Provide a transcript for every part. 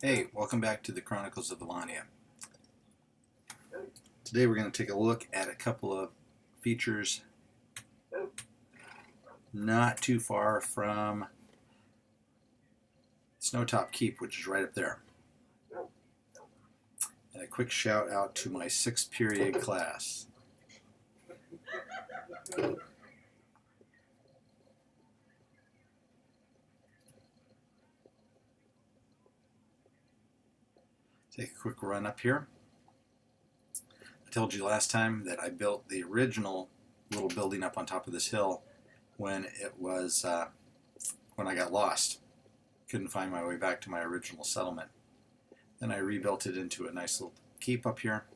Hey, welcome back to the Chronicles of Elaania. Today we're going to take a look at a couple of features not too far from Snowtop Keep, which is right up there. And a quick shout out to my 6th period class. Take a quick run up here. I told you last time that I built the original little building up on top of this hill when I got lost. Couldn't find my way back to my original settlement. Then I rebuilt it into a nice little keep up here.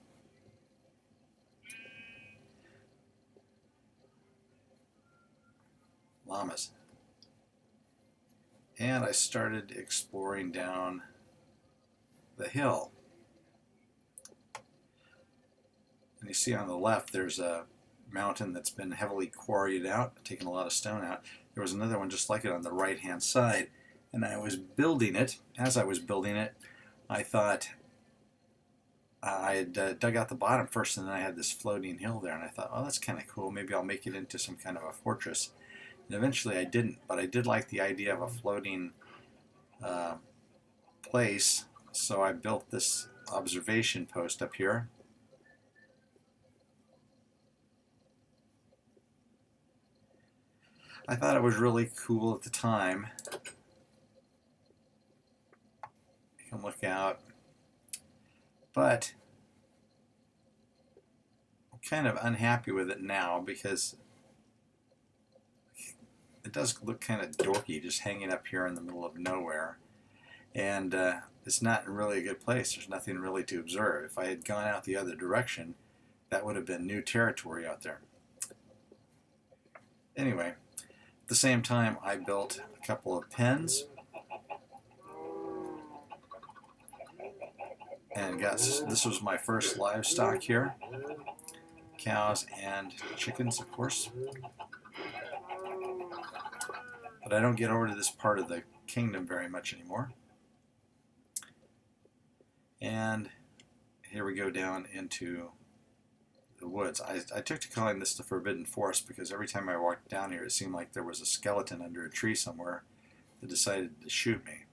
Llamas. And I started exploring down the hill. And you see on the left there's a mountain that's been heavily quarried out, taken a lot of stone out. There was another one just like it on the right hand side, and I was building it. As I was building it, I thought I had dug out the bottom first, and then I had this floating hill there, and I thought, oh, that's kind of cool, maybe I'll make it into some kind of a fortress. And eventually I didn't, but I did like the idea of a floating place, so I built this observation post up here. I thought it was really cool at the time. You can look out. But I'm kind of unhappy with it now because it does look kind of dorky just hanging up here in the middle of nowhere. And it's not really a good place. There's nothing really to observe. If I had gone out the other direction, that would have been new territory out there. Anyway, at the same time, I built a couple of pens and this was my first livestock here, cows and chickens, of course. But I don't get over to this part of the kingdom very much anymore. And here we go down into the woods. I took to calling this the Forbidden Forest because every time I walked down here it seemed like there was a skeleton under a tree somewhere that decided to shoot me.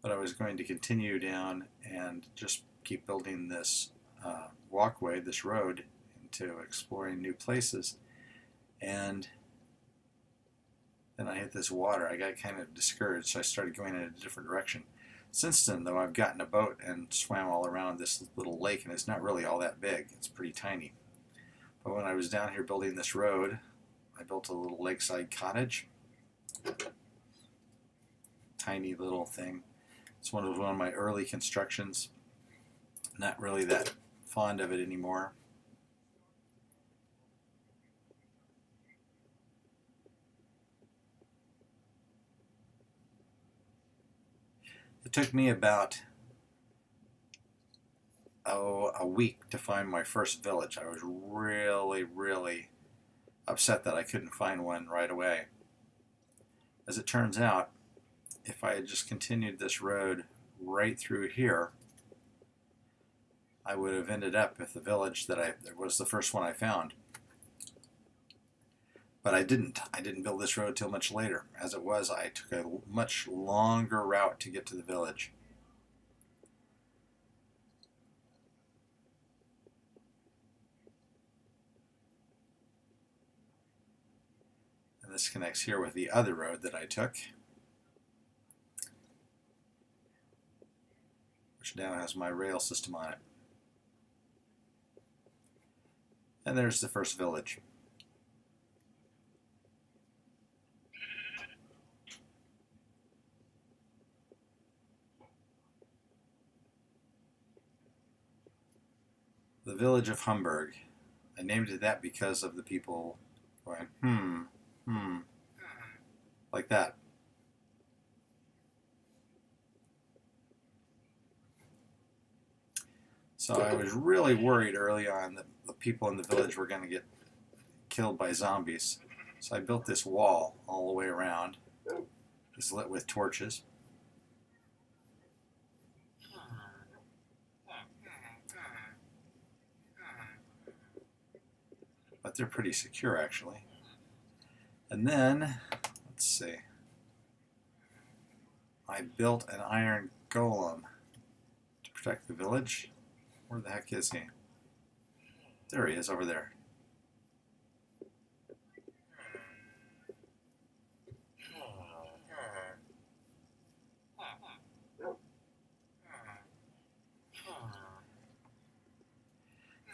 But I was going to continue down and just keep building this walkway, this road, into exploring new places. And then I hit this water. I got kind of discouraged, so I started going in a different direction. Since then, though, I've gotten a boat and swam all around this little lake, and it's not really all that big. It's pretty tiny. But when I was down here building this road, I built a little lakeside cottage. Tiny little thing. It's one of my early constructions. Not really that fond of it anymore. It took me about a week to find my first village. I was really upset that I couldn't find one right away. As it turns out, if I had just continued this road right through here, I would have ended up with the village that was the first one I found. But I didn't. I didn't build this road till much later. As it was, I took a much longer route to get to the village. And this connects here with the other road that I took, which now has my rail system on it. And there's the first village. The village of Humburg. I named it that because of the people going, like that. So I was really worried early on that the people in the village were going to get killed by zombies. So I built this wall all the way around. is lit with torches. But they're pretty secure, actually. And then, let's see, I built an iron golem to protect the village. Where the heck is he? There he is, over there.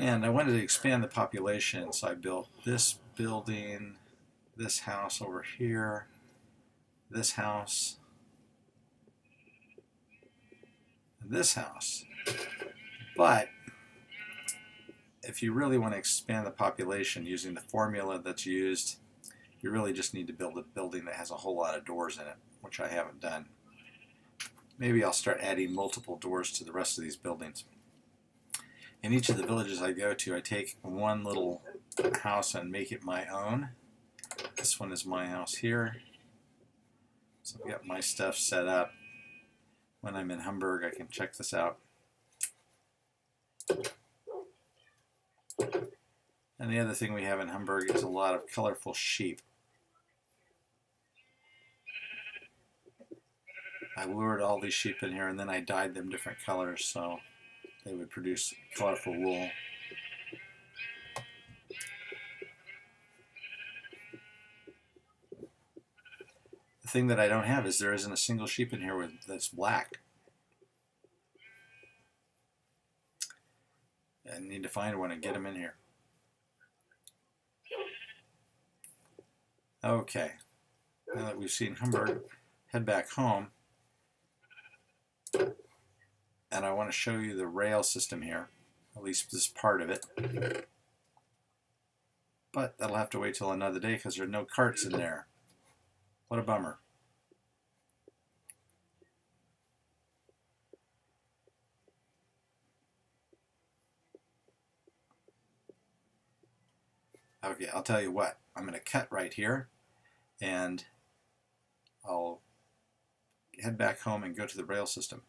And I wanted to expand the population, so I built this building, this house over here, this house, and this house. But if you really want to expand the population using the formula that's used, you really just need to build a building that has a whole lot of doors in it, which I haven't done. Maybe I'll start adding multiple doors to the rest of these buildings. In each of the villages I go to, I take one little house and make it my own. This one is my house here. So I've got my stuff set up. When I'm in Humburg, I can check this out. And the other thing we have in Humburg is a lot of colorful sheep. I lured all these sheep in here and then I dyed them different colors so they would produce colorful wool. The thing that I don't have is there isn't a single sheep in here that's black. I need to find one and get them in here. Okay, now that we've seen Humburg, head back home. And I want to show you the rail system here, at least this part of it. But that'll have to wait till another day because there are no carts in there. What a bummer. Okay, I'll tell you what. I'm going to cut right here and I'll head back home and go to the rail system.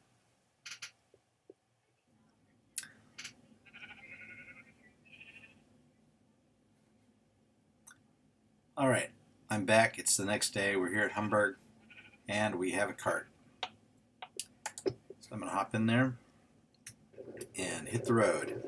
Alright, I'm back. It's the next day. We're here at Homburg and we have a cart. So I'm going to hop in there and hit the road.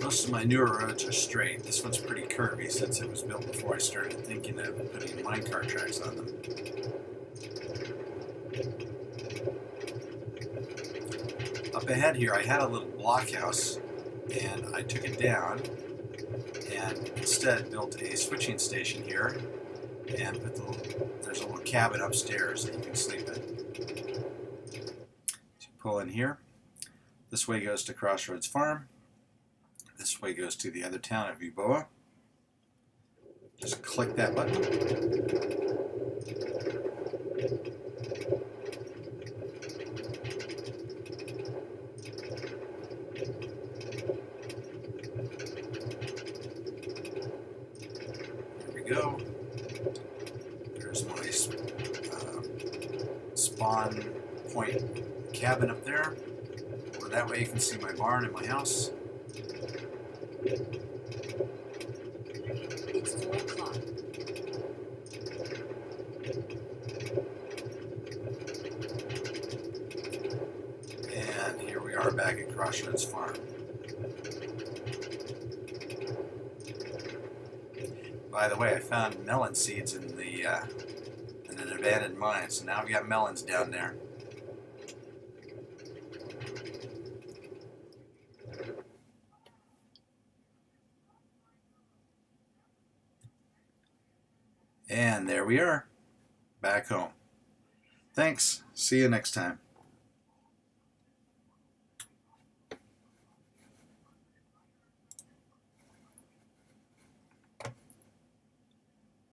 Most of my newer roads are straight. This one's pretty curvy since it was built before I started thinking of putting minecart tracks on them. Up ahead here I had a little blockhouse and I took it down and instead built a switching station here and there's a little cabin upstairs that you can sleep in. So you pull in here. This way goes to Crossroads Farm. This way goes to the other town of Viboa. Just click that button. There we go. There's my spawn point cabin up there. Over that way you can see my barn and my house. It's 4 o'clock. And here we are back at Crossroads Farm. By the way, I found melon seeds in an abandoned mine, so now I've got melons down there. And there we are, back home. Thanks. See you next time.